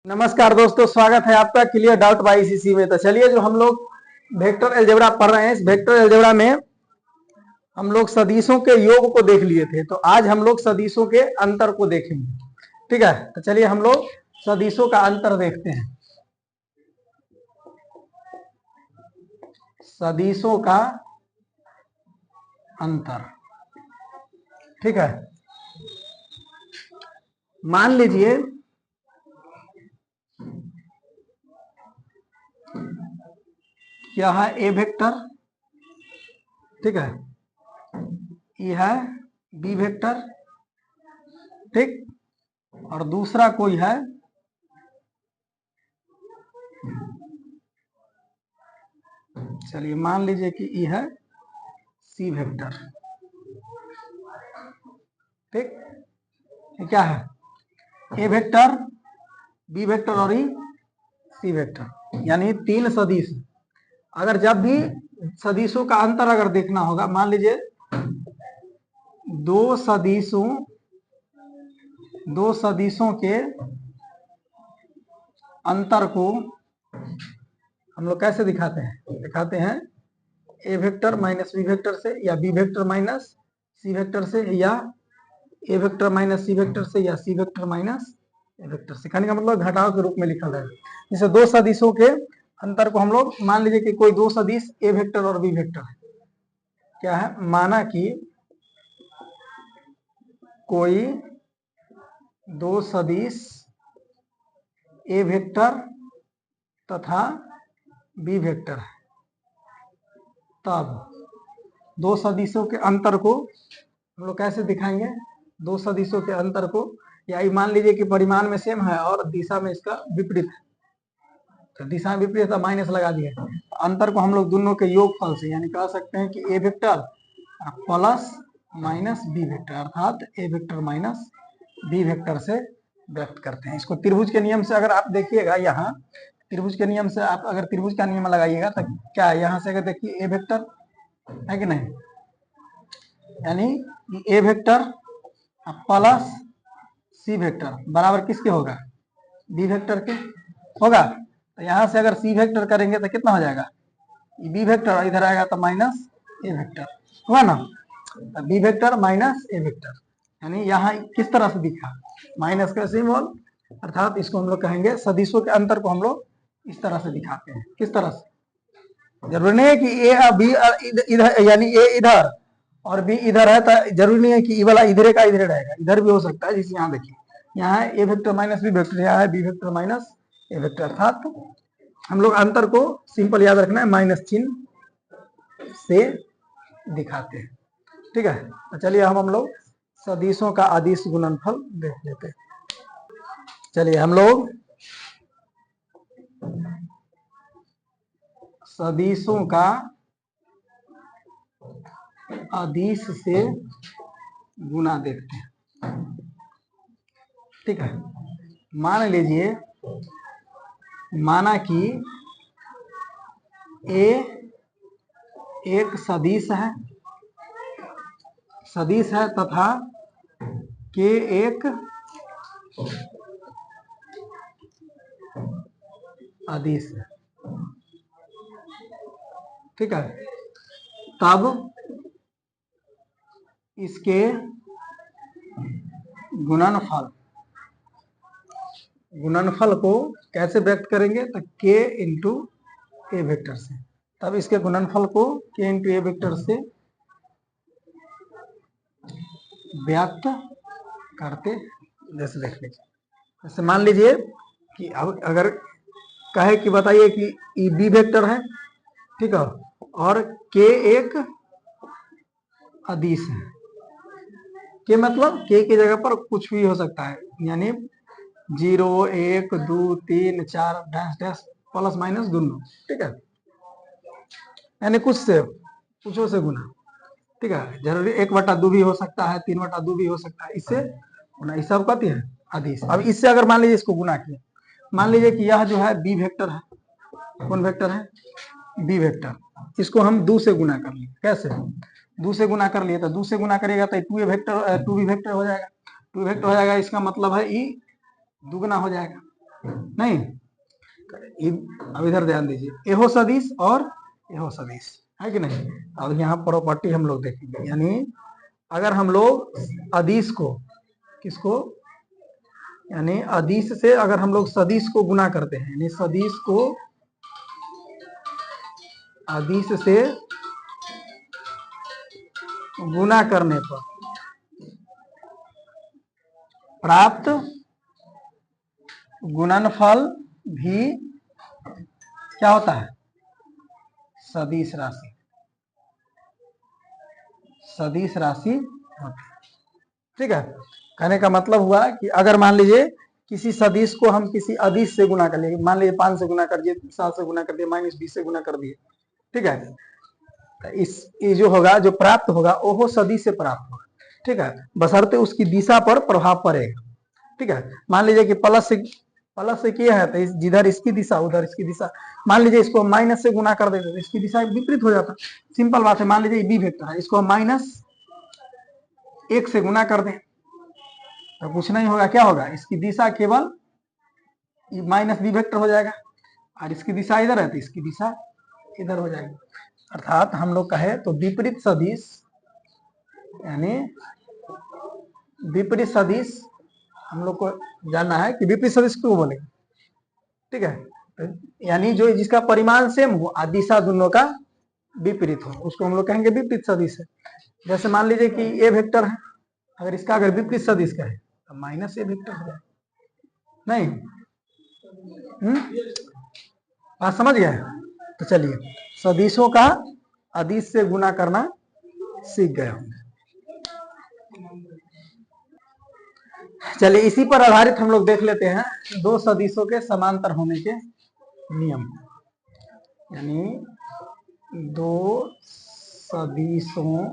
नमस्कार दोस्तों, स्वागत है आपका क्लियर डाउट बाय ICC में। तो चलिए, जो हम लोग वेक्टर अलजेब्रा पढ़ रहे हैं, इस वेक्टर अलजेब्रा में हम लोग सदिशों के योग को देख लिए थे। तो आज हम लोग सदिशों के अंतर को देखेंगे। ठीक है, तो चलिए हम लोग सदिशों का अंतर देखते हैं। सदिशों का अंतर, ठीक है। मान लीजिए यह है ए वेक्टर, ठीक है, यह है बी वेक्टर, ठीक, और दूसरा कोई है चलिए मान लीजिए कि ये है सी वेक्टर, ठीक। ये क्या है? ए वेक्टर, बी वेक्टर और ई सी वेक्टर, यानी तीन सदिश। अगर जब भी सदिशों का अंतर अगर देखना होगा, मान लीजिए दो सदिशों के अंतर को हम लोग कैसे दिखाते हैं? ए वेक्टर माइनस बी वेक्टर से, या B vector minus C vector से, या ए वेक्टर माइनस सी वेक्टर से, या सी वेक्टर माइनस ए वेक्टर से। कहने का मतलब घटाव के रूप में लिखा है। जैसे दो सदिशों के अंतर को हम लोग मान लीजिए कि कोई दो सदिश ए वेक्टर और बी वेक्टर है। क्या है? माना कि कोई दो सदिश ए वेक्टर तथा बी वेक्टर है, तब दो सदिशों के अंतर को हम लोग कैसे दिखाएंगे? दो सदिशों के अंतर को, या मान लीजिए कि परिमाण में सेम है और दिशा में इसका विपरीत है, तो दिशा में विपरीत है, माइनस लगा दिया। अंतर को हम लोग दोनों के योगफल से, यानी कह सकते हैं कि A vector plus minus B vector, अर्थात A vector minus B vector से व्यक्त करते हैं। इसको त्रिभुज के नियम से अगर आप देखिएगा, यहाँ त्रिभुज के नियम से आप अगर त्रिभुज का नियम लगाइएगा तो क्या है? यहाँ से अगर देखिए ए वेक्टर है कि नहीं, यानी ए वेक्टर प्लस सी वेक्टर बराबर किसके होगा? बी वेक्टर के होगा। तो यहाँ से अगर सी वेक्टर करेंगे तो कितना हो जाएगा? बी वेक्टर, इधर आएगा तो माइनस ए वेक्टर, हुआ ना? बी वेक्टर माइनस ए वेक्टर, यानी यहाँ किस तरह से दिखा? माइनस का सिंबल, अर्थात इसको हम लोग कहेंगे सदिशों के अंतर को हम लोग इस तरह से दिखाते हैं। किस तरह से? जरूरी नहीं है कि ए और बी इधर, यानी ए इधर और बी इधर है, तो जरूरी नहीं है कि ई वाला इधर का इधर रहेगा, इधर भी हो सकता है। जैसे यहाँ देखिए, यहाँ है ए वेक्टर माइनस बी वेक्टर, यहाँ है बी वेक्टर माइनस ए वेक्टर, अर्थात हम लोग अंतर को सिंपल याद रखना है, माइनस चिन्ह से दिखाते हैं। ठीक है, तो चलिए हम लोग सदिशों का अदिश गुणनफल देख लेते हैं। चलिए हम लोग सदिशों का अदिश से गुना देखते हैं। ठीक है, मान लीजिए, माना कि ए एक सदिश है तथा के एक अदिश है। ठीक है, तब इसके गुणनफल को कैसे व्यक्त करेंगे? तो के इंटू ए वेक्टर से। तब इसके गुणनफल को के इंटू ए वेक्टर से व्यक्त करते। जैसे देख लीजिए, जैसे मान लीजिए कि अब अगर कहे कि बताइए कि ई बी वेक्टर है, ठीक है, और के एक अदिश है। के मतलब के की जगह पर कुछ भी हो सकता है, यानी 0 1 2 3 4 डैश डैश प्लस माइनस दोनों। ठीक है, यानी कुछों से गुना। ठीक है, जरूरी 1/2 भी हो सकता है, 3/2 भी हो सकता है, इससे गुना, इस सब कहती है अदिश। अब इससे अगर मान लीजिए इसको गुना किया, मान लीजिए कि यह जो है बी वेक्टर है, कौन वेक्टर है? B vector. इसको हम 2 से गुना कर लिए। कैसे? 2 से गुना कर लिए, तो 2 से गुना करिएगा तो 2 बी वेक्टर हो जाएगा। 2 वेक्टर हो जाएगा, इसका मतलब है ई दुगना हो जाएगा। नहीं, अब इधर ध्यान दीजिए, एहो सदिश और एहो सदिश है कि नहीं। अब यहाँ प्रॉपर्टी हम लोग देखेंगे, यानी अगर हम लोग अदिश को, किसको, यानी अदिश से अगर हम लोग सदिश को गुना करते हैं, यानी सदिश को अदिश से गुना करने पर प्राप्त गुणनफल भी क्या होता है, सदिश राशि, सदिश राशि होती है। ठीक है, कहने का मतलब हुआ कि अगर मान लीजिए किसी सदिश को हम किसी अदिश से गुना कर लिए, मान लीजिए 5 से गुना कर दिए, 7 से गुना कर दिए, -20 से गुना कर दिए, ठीक है, तो ये जो होगा, जो प्राप्त होगा वो सदिश से प्राप्त होगा। ठीक है, बशर्ते उसकी दिशा पर प्रभाव पड़ेगा। ठीक है, मान लीजिए कि प्लस से किया है तो जिधर इसकी दिशा उधर इसकी दिशा, मान लीजिए इसको माइनस से गुना कर देते तो इसकी दिशा विपरीत हो जाता। सिंपल बात है, मान लीजिए बी वेक्टर है, इसको -1 से गुना कर दें तो कुछ नहीं होगा, क्या होगा, इसकी दिशा केवल -b वेक्टर हो जाएगा, और इसकी दिशा इधर है तो इसकी दिशा इधर हो जाएगी। अर्थात हम लोग कहे तो विपरीत सदिश, यानी विपरीत सदिश हम लोग को जानना है कि विपरीत सदिश क्यों बोले। ठीक है, यानी जो जिसका परिमाण सेम हो और दिशा दोनों का विपरीत हो, उसको हम लोग कहेंगे विपरीत सदिश है। जैसे मान लीजिए कि ए वेक्टर है, अगर इसका अगर विपरीत सदिश का है तो -a वेक्टर हो जाए, नहीं, बात समझ गए। तो चलिए सदिशों का अदिश से गुना करना सीख गए होंगे। चलिए इसी पर आधारित हम लोग देख लेते हैं दो सदिशों के समांतर होने के नियम, यानी दो सदिशों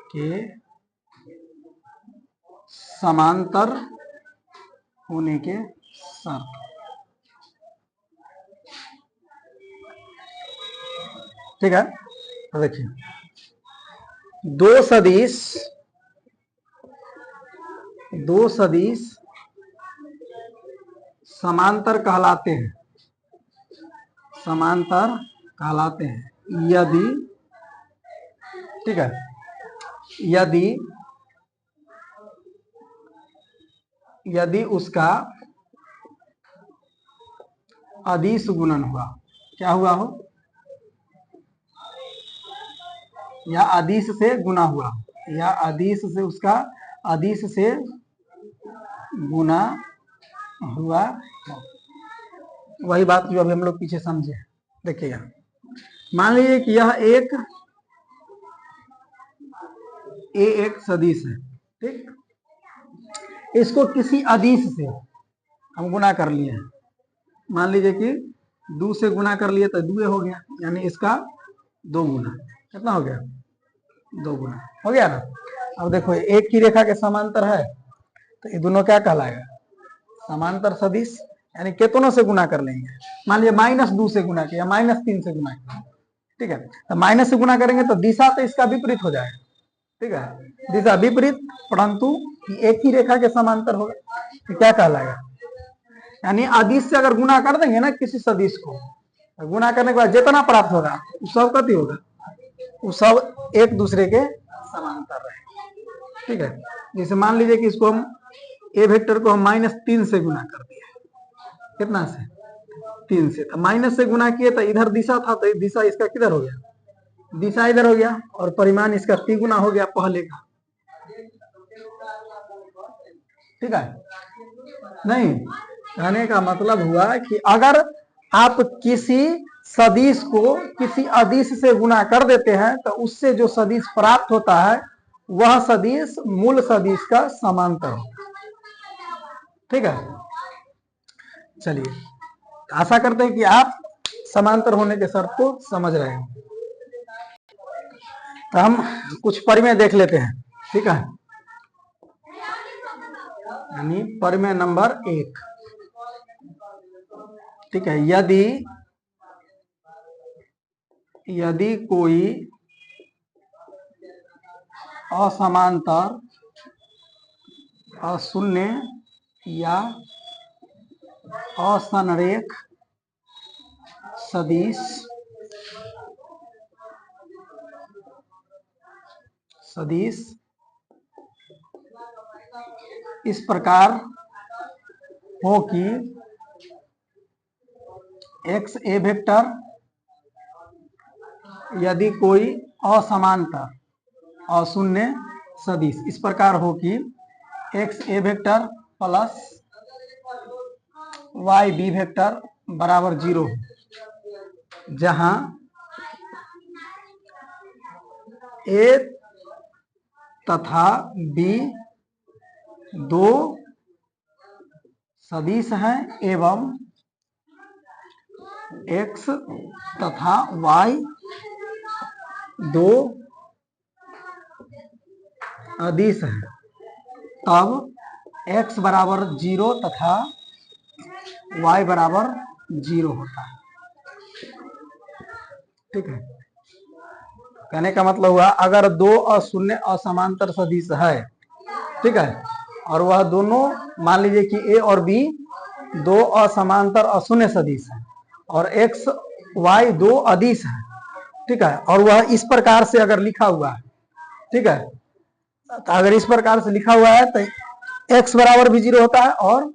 के समांतर होने के शर्त। ठीक है, तो देखिए दो सदिश समांतर कहलाते हैं, समांतर कहलाते हैं यदि, ठीक है, यदि उसका अदिश गुणन हुआ, क्या हुआ हो, या अदिश से गुना हुआ, या अदिश से उसका अदिश से गुना हुआ। वही बात जो अभी हम लोग पीछे समझे। देखिएगा, मान लीजिए कि यह एक सदिश है, ठीक, इसको किसी अदिश से हम गुना कर लिए हैं, मान लीजिए कि 2 से गुना कर लिए तो 2 हो गया, यानी इसका 2 गुना, कितना हो गया, 2 गुना हो गया ना। अब देखो एक ही रेखा के समांतर है तो ये दोनों क्या कहलाएगा, समांतर सदिश, यानी कितनों से गुना कर लेंगे, मान लीजिए -2 से गुना किया, -3 से गुना किया, ठीक है, तो माइनस से गुना करेंगे तो दिशा तो इसका विपरीत हो जाएगा। ठीक है, दिशा विपरीत, परंतु एक ही रेखा के समांतर होगा, तो क्या कहलाएगा, यानी अदिश से अगर गुना कर देंगे ना किसी सदिश को, तो गुना करने के बाद जितना प्राप्त होगा वो सब कति होगा, वो सब एक दूसरे के समांतर रहे। ठीक है, जैसे मान लीजिए कि इसको हम ए वेक्टर को हम -3 से गुना कर दिए, कितना से, 3 से, तो माइनस से गुना किए तो इधर दिशा था तो दिशा इसका किधर हो गया, दिशा इधर हो गया, और परिमाण इसका 3 गुना हो गया पहले का। ठीक है, नहीं, कहने का मतलब हुआ कि अगर आप किसी सदिश को किसी अदिश से गुना कर देते हैं तो उससे जो सदिश प्राप्त होता है वह सदिश मूल सदिश का समांतर होता है। ठीक है, चलिए आशा करते हैं कि आप समांतर होने के शर्त को समझ रहे हैं। तो हम कुछ परिमेय देख लेते हैं। ठीक है, यानी परिमेय नंबर 1, ठीक है, यदि कोई असमांतर अशून्य या असंरेख सदिश इस प्रकार हो कि एक्स ए वेक्टर यदि कोई असमांतर अशून्य सदिश इस प्रकार हो कि X A vector plus Y B vector बराबर 0 जहां ए तथा बी दो सदिश हैं एवं एक्स तथा वाई दो अदिश हैं, तब x बराबर 0 तथा y बराबर 0 होता है। ठीक है, कहने का मतलब हुआ अगर दो अशून्य असमांतर सदिश है, ठीक है, और वह दोनों मान लीजिए कि a और b दो असमांतर अशून्य सदिश है और x y दो अदिश है, ठीक है, और वह इस प्रकार से अगर लिखा हुआ है, ठीक है, तो अगर इस प्रकार से लिखा हुआ है तो x बराबर भी 0 होता है और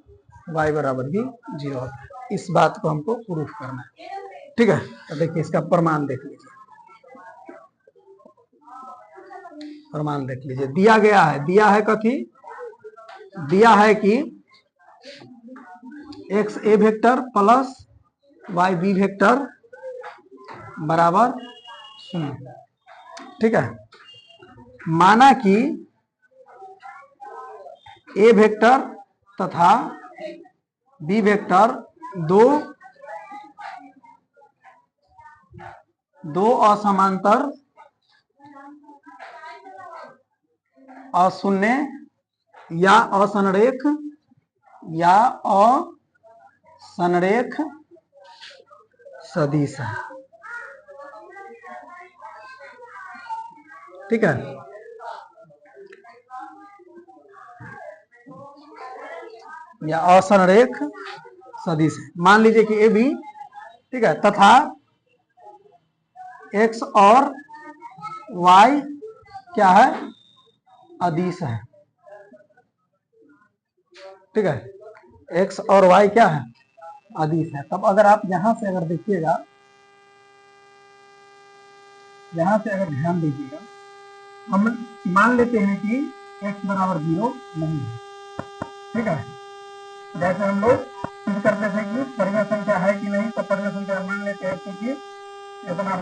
y बराबर भी 0 होता है। इस बात को हमको प्रूफ करना है। ठीक है, तो देखिए इसका प्रमाण देख लीजिए, प्रमाण देख लीजिए। दिया गया है कथी, दिया है कि X A vector plus Y B vector बराबर 0। ठीक है, माना कि ए वेक्टर तथा बी वेक्टर दो असमांतर अशून्य या असंरेख सदिश है। ठीक है, या असंरेख सदिश है। मान लीजिए कि ए बी, ठीक है, तथा एक्स और वाई क्या है, अदिश है। ठीक है, एक्स और वाई क्या है, अदिश है। तब अगर आप यहां से अगर देखिएगा, यहां से अगर ध्यान दीजिएगा, हम मान लेते हैं कि x बराबर 0 नहीं है। ठीक है, जैसे हम लोग सिद्ध करते थे कि परिमेय संख्या है कि नहीं, तो परिमेय संख्या मान लेते हैं कि इतना